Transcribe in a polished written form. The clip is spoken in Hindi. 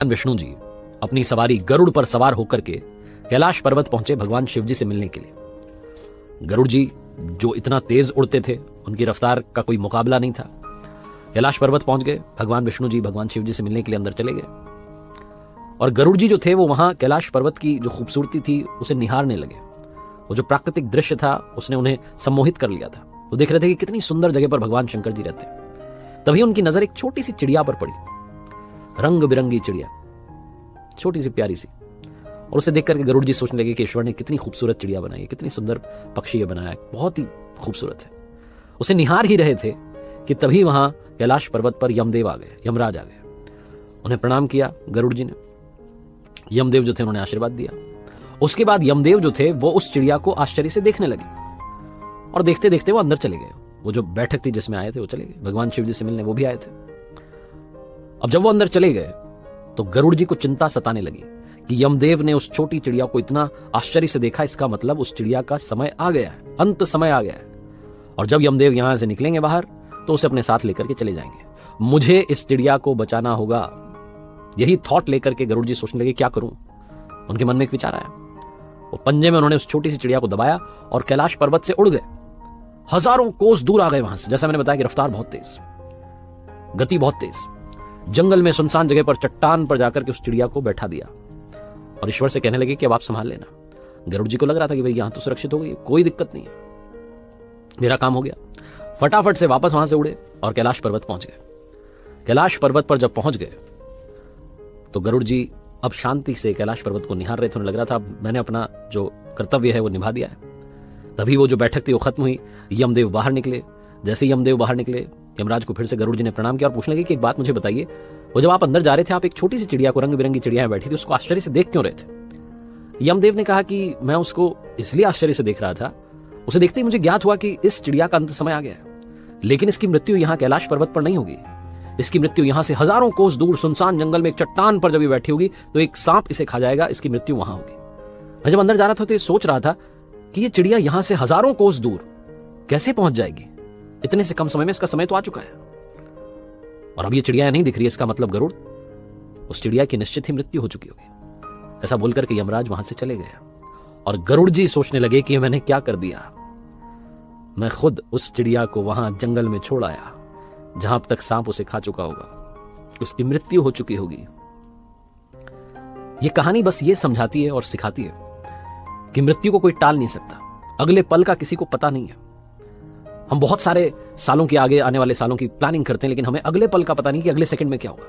विष्णु जी अपनी सवारी गरुड़ पर सवार होकर के कैलाश पर्वत पहुंचे भगवान शिव जी से मिलने के लिए। गरुड़ जी जो इतना तेज उड़ते थे, उनकी रफ्तार का कोई मुकाबला नहीं था। कैलाश पर्वत पहुंच गए, भगवान विष्णु जी भगवान शिव जी से मिलने के लिए अंदर चले गए और गरुड़ जी जो थे वो वहां कैलाश पर्वत की जो खूबसूरती थी उसे निहारने लगे। वो जो प्राकृतिक दृश्य था उसने उन्हें सम्मोहित कर लिया था। वो देख रहे थे कि कितनी सुंदर जगह पर भगवान शंकर जी रहते। तभी उनकी नजर एक छोटी सी चिड़िया पर पड़ी, रंग बिरंगी चिड़िया, छोटी सी प्यारी सी। और उसे देख करके गरुड़ जी सोचने लगे कि ईश्वर ने कितनी खूबसूरत चिड़िया बनाई है, कितनी सुंदर पक्षी ये बनाया है, बहुत ही खूबसूरत है। उसे निहार ही रहे थे कि तभी वहां कैलाश पर्वत पर यमदेव आ गए, यमराज आ गए। उन्हें प्रणाम किया गरुड़ जी ने। यमदेव जो थे उन्होंने आशीर्वाद दिया। उसके बाद यमदेव जो थे वो उस चिड़िया को आश्चर्य से देखने लगे और देखते देखते वो अंदर चले गए। वो जो बैठक थी जिसमें आए थे वो चले गए, भगवान शिव जी से मिलने वो भी आए थे। अब जब वो अंदर चले गए तो गरुड़ जी को चिंता सताने लगी कि यमदेव ने उस छोटी चिड़िया को इतना आश्चर्य से देखा, इसका मतलब उस चिड़िया का समय आ गया है, अंत समय आ गया है। और जब यमदेव यहां से निकलेंगे बाहर तो उसे अपने साथ लेकर के चले जाएंगे। मुझे इस चिड़िया को बचाना होगा। यही थॉट लेकर के गरुड़ जी सोचने लगे क्या करूं। उनके मन में एक विचार आया। वो पंजे में उन्होंने उस छोटी सी चिड़िया को दबाया और कैलाश पर्वत से उड़ गए। हजारों कोस दूर आ गए वहां से। जैसा मैंने बताया कि रफ्तार बहुत तेज, गति बहुत तेज। जंगल में सुनसान जगह पर चट्टान पर जाकर के उस चिड़िया को बैठा दिया और ईश्वर से कहने लगे कि अब आप संभाल लेना। गरुड़ जी को लग रहा था कि भाई यहां तो सुरक्षित हो गई, कोई दिक्कत नहीं है, मेरा काम हो गया। फटाफट से वापस वहां से उड़े और कैलाश पर्वत पहुंच गए। कैलाश पर्वत पर जब पहुंच गए तो गरुड़ जी अब शांति से कैलाश पर्वत को निहार रहे थे। उन्हें लग रहा था मैंने अपना जो कर्तव्य है वो निभा दिया है। तभी वो जो बैठक थी वो खत्म हुई, यमदेव बाहर निकले। जैसे ही यमदेव बाहर निकले, यमराज को फिर से गरुड़ जी ने प्रणाम किया और पूछने लगे कि एक बात मुझे बताइए, वो जब आप अंदर जा रहे थे आप एक छोटी सी चिड़िया को, रंग बिरंगी चिड़िया बैठी थी, उसको आश्चर्य से देख क्यों रहे थे? यमदेव ने कहा कि मैं उसको इसलिए आश्चर्य से देख रहा था, उसे देखते ही मुझे ज्ञात हुआ कि इस चिड़िया का अंत समय आ गया है, लेकिन इसकी मृत्यु यहाँ कैलाश पर्वत पर नहीं होगी। इसकी मृत्यु यहां से हजारों कोस दूर सुनसान जंगल में एक चट्टान पर जब ये बैठी होगी तो एक सांप इसे खा जाएगा, इसकी मृत्यु वहां होगी। मैं जब अंदर जा रहा था तो ये सोच रहा था कि ये चिड़िया यहां से हजारों कोस दूर कैसे पहुंच जाएगी इतने से कम समय में। इसका समय तो आ चुका है और अब ये चिड़िया नहीं दिख रही है, इसका मतलब गरुड़, उस चिड़िया की निश्चित ही मृत्यु हो चुकी होगी। ऐसा बोलकर के यमराज वहां से चले गए और गरुड़ जी सोचने लगे कि मैंने क्या कर दिया। मैं खुद उस चिड़िया को वहां जंगल में छोड़ आया जहां अब तक सांप उसे खा चुका होगा, उसकी मृत्यु हो चुकी होगी। यह कहानी बस ये समझाती है और सिखाती है कि मृत्यु को कोई टाल नहीं सकता। अगले पल का किसी को पता नहीं है। हम बहुत सारे सालों के आगे आने वाले सालों की प्लानिंग करते हैं, लेकिन हमें अगले पल का पता नहीं कि अगले सेकंड में क्या होगा।